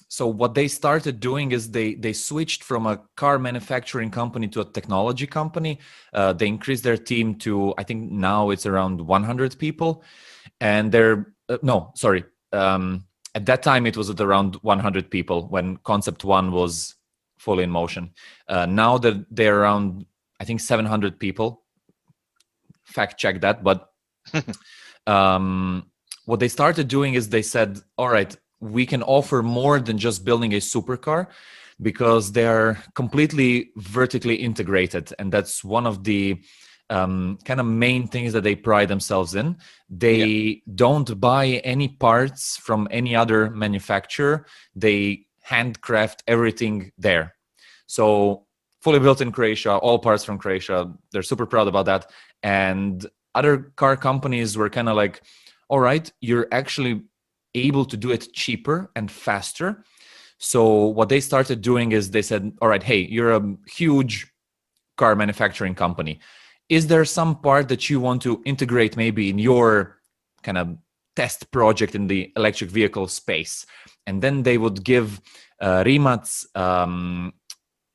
So what they started doing is they switched from a car manufacturing company to a technology company. They increased their team to, I think now it's around 100 people. And they're, no, sorry. At that time, it was at around 100 people when Concept One was fully in motion. Now that they're around, I think, 700 people. Fact check that. But what they started doing is they said, all right, we can offer more than just building a supercar, because they're completely vertically integrated. And that's one of the kind of main things that they pride themselves in. They don't buy any parts from any other manufacturer. They handcraft everything there. So fully built in Croatia, all parts from Croatia. They're super proud about that. And other car companies were kind of like, all right, you're actually able to do it cheaper and faster. So what they started doing is they said, all right, hey, you're a huge car manufacturing company. Is there some part that you want to integrate maybe in your kind of test project in the electric vehicle space? And then they would give Rimac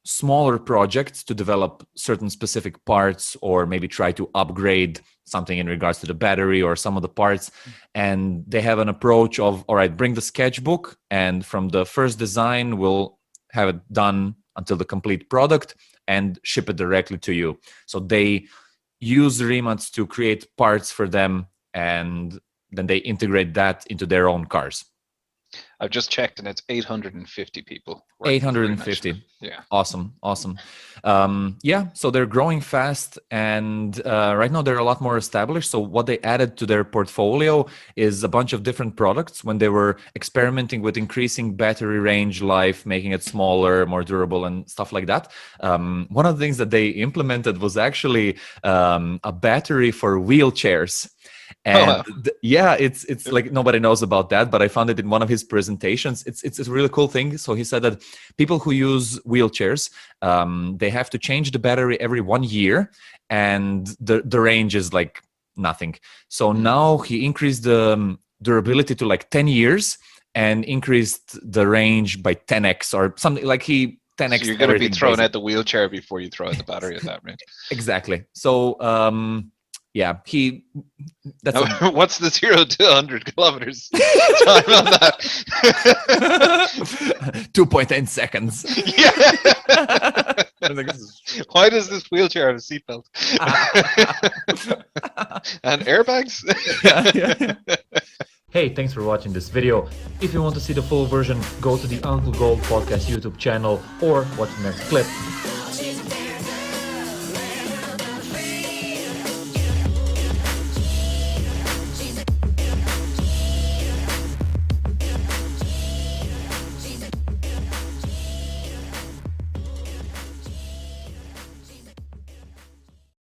smaller projects to develop certain specific parts, or maybe try to upgrade something in regards to the battery or some of the parts. And they have an approach of, all right, bring the sketchbook, and from the first design, we'll have it done until the complete product and ship it directly to you. So they use Rimac to create parts for them, and then they integrate that into their own cars. I've just checked, and it's 850 people. 850. Yeah. Awesome. So they're growing fast, and right now they're a lot more established. So what they added to their portfolio is a bunch of different products when they were experimenting with increasing battery range life, making it smaller, more durable, and stuff like that. One of the things that they implemented was actually a battery for wheelchairs. And it's like nobody knows about that, but I found it in one of his presentations. It's a really cool thing. So he said that people who use wheelchairs, they have to change the battery every 1 year, and the range is like nothing. So now he increased the durability to like 10 years and increased the range by 10x or something. Like he 10x. So you're going to be throwing out the wheelchair before you throw out the battery at that rate. Exactly. So yeah, what's the 0 to 100 kilometers time on that? 2.10 seconds. Yeah. Why does this wheelchair have a seatbelt? And airbags? Yeah. Hey, thanks for watching this video. If you want to see the full version, go to the Uncle Gold Podcast YouTube channel or watch the next clip.